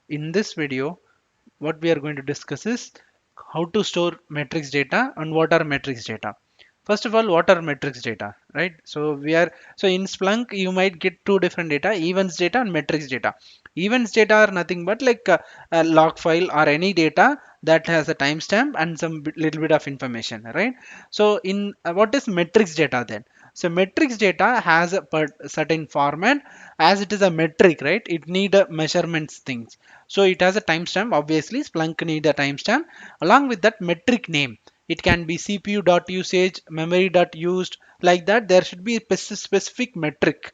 In this video, what we are going to discuss is how to store matrix data and what are matrix data. First of all, what are matrix data, right? So in Splunk, you might get two different data: events data and matrix data. Events data are nothing but like a log file or any data that has a timestamp and some little bit of information, right? So in what is matrix data then? So matrix data has a certain format. As it is a metric, right? It need a measurements things. So it has a timestamp. Obviously, Splunk need a timestamp along with that metric name. It can be CPU dot usage, memory dot used, like that. There should be a specific metric,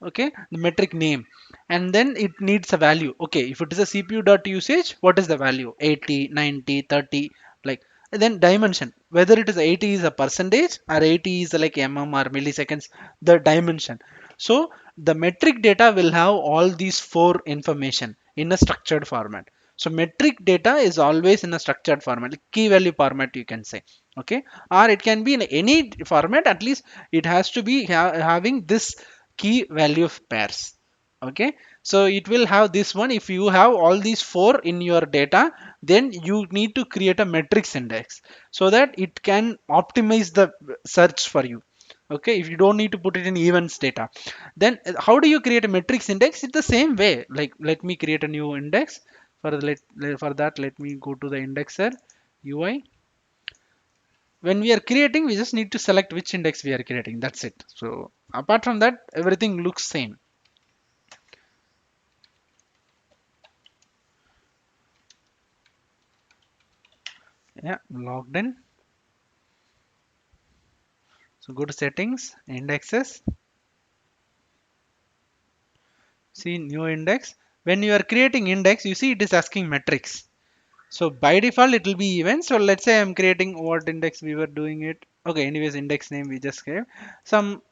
okay, the metric name, and then it needs a value. Okay, if it is a CPU dot usage, what is the value? 80, 90, 30, like. And then dimension, whether it is 80 is a percentage or 80 is like or milliseconds, the dimension. So the metric data will have all these four information in a structured format. So metric data is always in a structured format, like key value format, you can say. Okay, or it can be in any format. At least it has to be having this key value of pairs. Okay, so it will have this one. If you have all these four in your data, then you need to create a matrix index so that it can optimize the search for you. Okay, if you don't need to put it in events data, then how do you create a matrix index? It's the same way. Like, let me create a new index. For that, let me go to the indexer UI. When we are creating, we just need to select which index we are creating. That's it. So apart from that, everything looks same. Yeah, logged in. So go to settings, indexes, see new index. When you are creating index, you see it is asking metrics. So by default it will be events. So let's say I'm creating what index we were doing it. Okay, anyways, index name we just gave some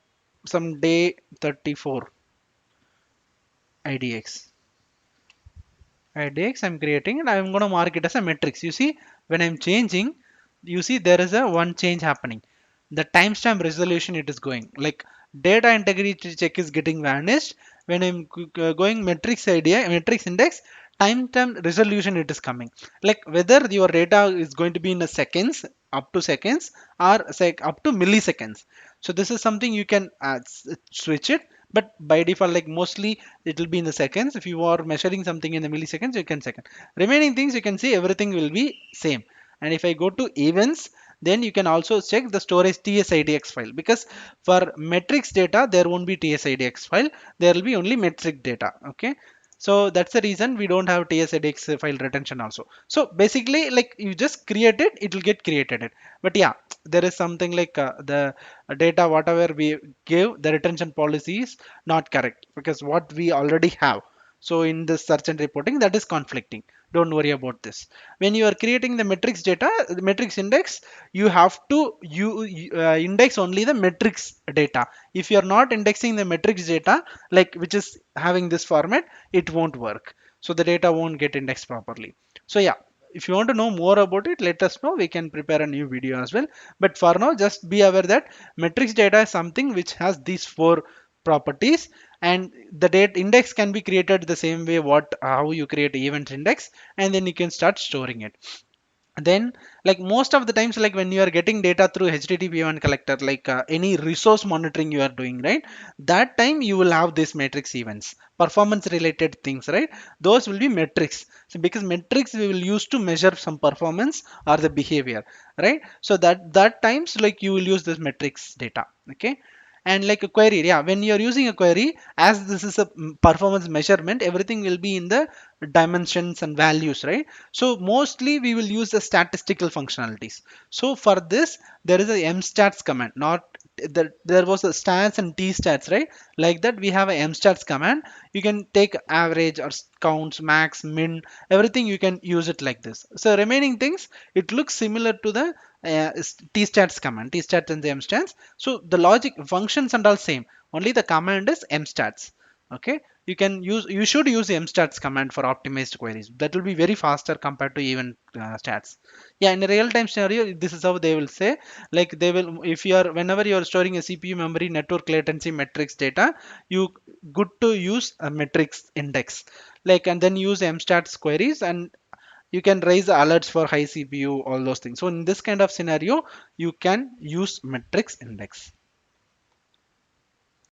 day 34 idx. IDX I'm creating and I'm going to mark it as a matrix. You see, when I'm changing, you see there is a one change happening. The timestamp resolution it is going like data integrity check is getting vanished. When I'm going matrix idea, matrix index, timestamp resolution it is coming. Like whether your data is going to be in a seconds, up to seconds, or up to milliseconds. So this is something you can switch it, but by default, like mostly it will be in the seconds. If you are measuring something in the milliseconds, you can second. Remaining things you can see everything will be same. And if I go to events, then you can also check the storage tsidx file, because for metrics data there won't be tsidx file, there will be only metric data. Okay, so that's the reason we don't have tsidx file retention also. So basically, like you just create it, it will get created it. But yeah, there is something like the data whatever we give, the retention policy is not correct because what we already have. So in this search and reporting, that is conflicting. Don't worry about this. When you are creating the matrix data, the matrix index, you have to index only the matrix data. If you are not indexing the matrix data, like which is having this format, it won't work. So the data won't get indexed properly. So yeah, if you want to know more about it, let us know. We can prepare a new video as well. But for now, just be aware that matrix data is something which has these four properties, and the date index can be created the same way what how you create event index, and then you can start storing it. Then, like most of the times, like when you are getting data through http1 collector, like any resource monitoring you are doing, right, that time you will have this matrix events, performance related things, right? Those will be metrics. So because metrics we will use to measure some performance or the behavior, right? So that times like you will use this metrics data. Okay, and like a query, yeah, when you're using a query, as this is a performance measurement, everything will be in the dimensions and values, right? So mostly we will use the statistical functionalities. So for this, there is a mstats command, not there was a stats and t stats, right? Like that, we have a mstats command. You can take average or counts, max, min, everything you can use it like this. So remaining things, it looks similar to the tstats command, tstats and the mstats. So the logic functions and all same, only the command is mstats. Okay, you should use mstats command for optimized queries. That will be very faster compared to even stats. Yeah, in a real time scenario, this is how they will say, like they will, if you are, whenever you are storing a cpu memory network latency metrics data, you good to use a metrics index, like, and then use mstats queries, and you can raise alerts for high cpu, all those things. So in this kind of scenario, you can use metrics index.